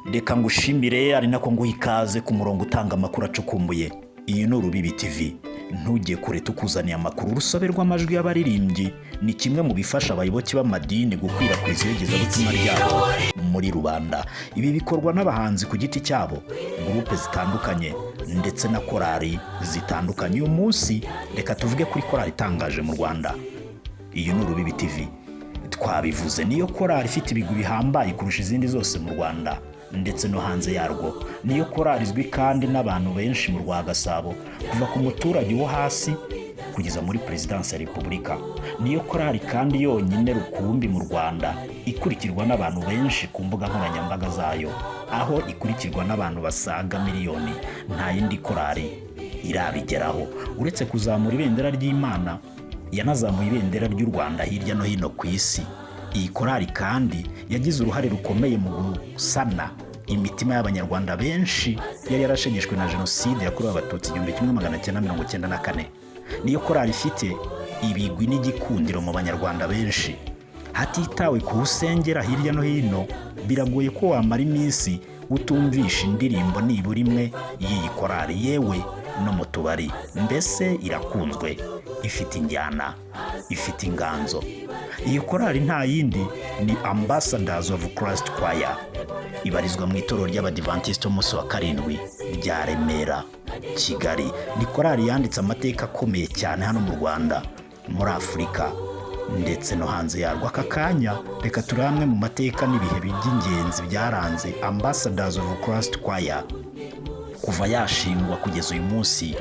Reka ngushimire ari nako nguha ikaze ku murongo utanga amakuru acukumbuye. Iyi ni Urubibi TV. Ntujye kure tukuzaniye amakuru. Urusobe rw'amajwi y'abaririmbyi ni kimwe mu bifasha abayoboke b'amadini gukwirakwiza iyogezabutumwa ryabo muri rubanda. Ibi bikorwa n'abahanzi ku giti cyabo, gurupe zitandukanye ndetse na korali zitandukanye. Uyu munsi reka tuvuge kuri korali itangaje mu Rwanda. Iyi ni Urubibi TV. Twabivuze, niyo korali ifite ibigwi bihambaye kurusha izindi zose mu Rwanda ndetse no hanze yarwo. Niyo korali izwi kandi n'abantu benshi mu Rwagasabo, kuva ku muturage wo hasi kugeza muri Perezidansi ya Repubulika. Niyo korali kandi yonyine rukumbi mu Rwanda ikurikirwa n'abantu benshi ku mbuga nkoranyambaga zayo, aho ikurikirwa n'abantu basaga miliyoni. Nta yindi korali irabigeraho. Uretse kuzamura ibendera ry'Imana, yanazamuye ibendera ry'u Rwanda hirya no hino ku isi. Iyi korali kandi yagize uruhare rukomeye mu gusana imitima y'Abanyarwanda benshi yari yarashegeshwe na Jenoside yakorewe Abatutsi 1994. Niyo korali ifite ibigwi n'igikundiro mu Banyarwanda benshi. Hatitawe ku usengera hirya no hino, biragoye ko wamara iminsi utumvisha indirimbo nibura imwe y'iyi korali, yewe no mu tubari. Mbese irakunzwe, ifite injyana, ifite inganzo. Iyi korali nta yindi ni Ambassadors of Christ Choir, ibarizwa mu itorero ry'Abadivantisiti umunsi wa karindwi rya Remera, Kigali. Ni korali yanditse amateka akomeye cyane hano mu Rwanda, muri Afurika ndetse no hanze yarwo. Aka kanya reka turi hamwe mu mateka n'ibihe by'ingenzi byaranze Ambassadors of Christ Choir kuva yashingwa kugeza uyu munsi,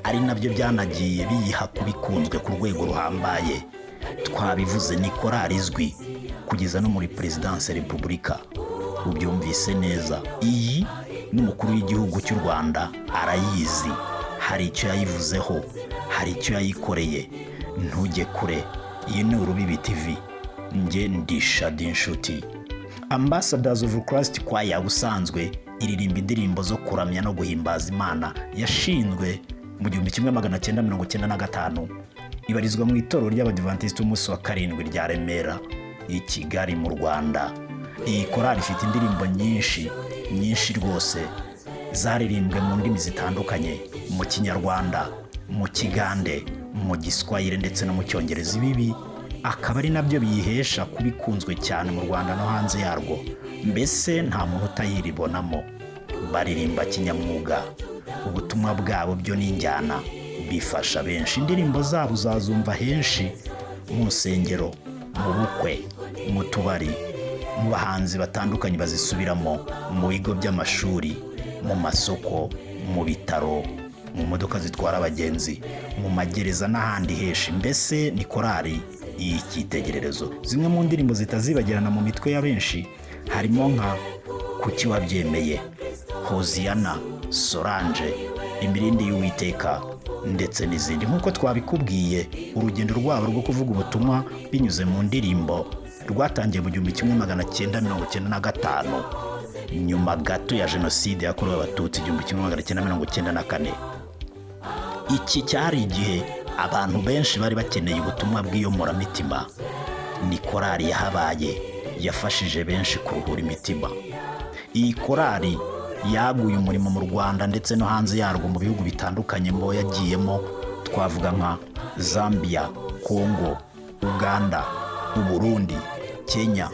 ari nabyo byanagiye biyiha kubikunzwe ku rwego ruhambaye. Twabivuze, ni korali izwi kugeza no muri Perezidansi ya Repubulika. Ubyumvise neza, iyi n'umukuru w'igihugu cy'u Rwanda arayizi, hari icyo yayivuzeho, hari icyo yayikoreye. Ntujye kure. Iyi ni Urubibi TV. Nge ndi Shadi Nshuti. Ambassadors of Christ Choir ubusanzwe iririmba indirimbo zo kuramya no guhimbaza Imana. Yashinzwe mu 1995. Ibarizwa mu itorero ry'Abadivantisiti umunsi wa karindwi rya Remera, i Kigali mu Rwanda. Iyi korali ifite indirimbo nyinshi rwose zaririmbwe mu ndimi zitandukanye, mu Kinyarwanda, mu Kigande, mu Giswahili ndetse no mu Cyongereza. Ibi akaba ari nabyo biyihesha kubikunzwe cyane mu Rwanda no hanze yarwo. Mbese nta muntu utayiribonamo. Baririmba kinyamwuga, ubutumwa bwabo byo n'injyana bifasha benshi. Indirimbo zabo uzazumva henshi mu nsengero, mu bukwe, mu tubari, mu bahanzi batandukanye bazisubiramo, mu bigo by'amashuri, mu masoko, mu bitaro, mu modoka zitwara abagenzi, mu magereza n'ahandi henshi. Mbese ni korali y'icyitegererezo. Zimwe mu ndirimbo zitazibagirana mu mitwe ya benshi harimo nka Kuki wabyemeye, Hoziyana, Solange, Imirindi y'Uwiteka ndetse n'izindi. Nk'uko twabikubwiye, urugendo rwabo rwo kuvuga ubutumwa binyuze mu ndirimbo rwatangiye mu 1995, nyuma gato ya Jenoside yakorewe Abatutsi 1994. Iki cyari igihe abantu benshi bari bakeneye ubutumwa bw'iyomoramutima. Ni korali yahabaye, yafashije benshi kuruhura imitima. Iyi korali yaguye umurimo mu Rwanda ndetse no hanze yarwo mu bihugu bitandukanye mbo yagiyemo. Twavuga nka Zambia, Congo, Uganda, Burundi, Kenya,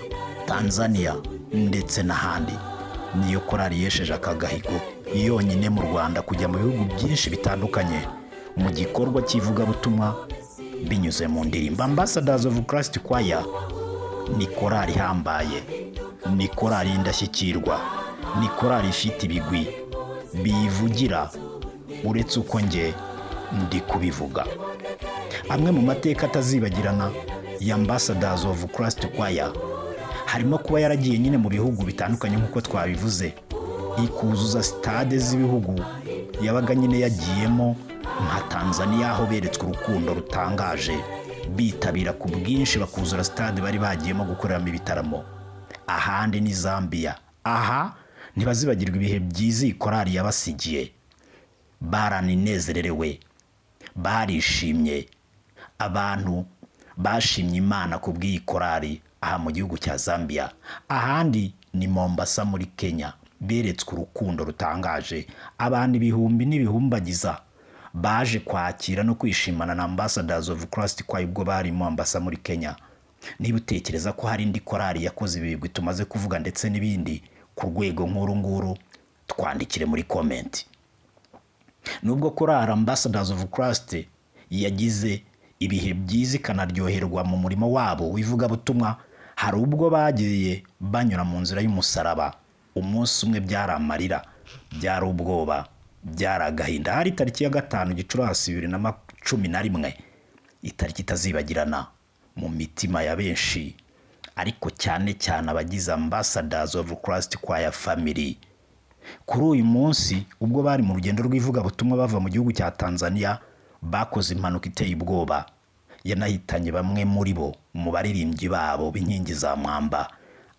Tanzania ndetse n'ahandi. Niyo korali yesheje akagahigo yonyine mu Rwanda kujya mu bihugu byinshi bitandukanye mu gikorwa cy'ivugabutumwa binyuze mu ndirimbo. Ambassadors of Christ Choir ni korali ihambaye, ni korali indashyikirwa, ni korali ifite ibigwi biyivugira uretse uko nge ndi kubivuga. Amwe mu mateka atazibagirana ya Ambassadors of Christ Choir harimo kuba yaragiye nyine mu bihugu bitandukanye nk'uko twabivuze, ikuzuza stade z'ibihugu yabaga nyine yagiyemo, nka Tanzania aho beretswe urukundo rutangaje, bitabira ku bwinshi bakuzura stade bari bagiyemo gukoreramo ibitaramo. Ahandi ni Zambia. Aha ntibazibagirwa ibihe byiza iyi korali yabasigiye. Baraninezererewe, barishimye. Abantu bashimye Imana ku bw'iyi korali aha mu gihugu cya Zambia. Ahandi ni Mombasa muri Kenya. beretswe urukundo rutangaje. Abantu ibihumbi n'ibihumbagiza baje kwakira no kwishimana na Ambassadors of Christ Choir ubwo bari mu Mombasa muri Kenya. Niba utekereza ko hari indi korali yakoze ibigwi tumaze kuvuga ndetse n'ibindi ku rwego nkuru nguru, twandikire muri comment. Nubwo korali Ambassadors of Christ yagize ibihe byiza ikanaryoherwa mu murimo wabo w'ivugabutumwa, hari ubwo bagiye banyura mu nzira y'umusaraba. Umunsi umwe byari amarira, byari ubwoba, byari agahinda. Hari tariki ya 5 Gicurasi 2011, itariki itazibagirana mu mitima ya benshi, ariko cyane cyane abagize Ambassadors of Christ Choir family. Kuri uyu munsi ubwo bari mu rugendo rw'ivugabutumwa bava mu gihugu cya Tanzania, bakoze impanuka iteye ubwoba yanahitanye bamwe muri bo mu baririmbyi babo b'inkingi za mwamba,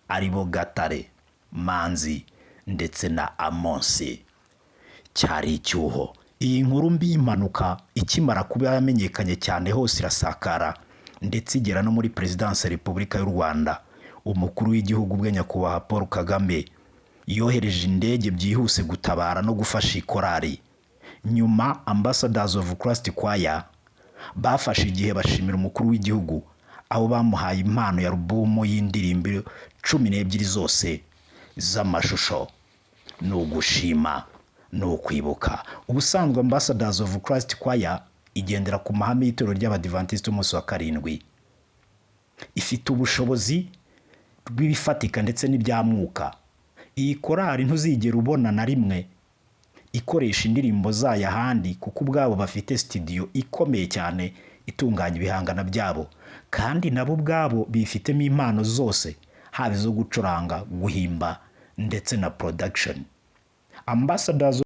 aribo Gatare, Manzi ndetse na Amonsi. Cyari icyuho. Iyi nkuru mbi y'impanuka ikimara kuba yamenyekanye cyane hose irasakara ndetse igera no muri Presidence ya Repubulika y'u Rwanda. Umukuru w'igihugu bwe nyakubahwa Paul Kagame yohereje indege byihuse gutabara no gufasha ikorari. Nyuma Ambassadors of Christ Choir bafashe igihe bashimira umukuru w'igihugu, aho bamuhaye impano ya alubumu y'indirimbo 12 zose z'amashusho. Ni ugushima, ni ukwibuka. Ubusanzwe Ambassadors of Christ Choir igendera ku mahame y'Itorero ry'Abadiventiste umunsi wa karindwi. Ifite ubushobozi bw'ibifatika ndetse n'ibya mwuka. Iyi korali ntuzigera ubona na rimwe ikoresha indirimbo zayo ahandi, kuko ubwabo bafite studio ikomeye cyane itunganya ibihangano byabo, kandi nabo ubwabo bifitemo impano zose, haba zo gucuranga, guhimba ndetse na production. Ambassadors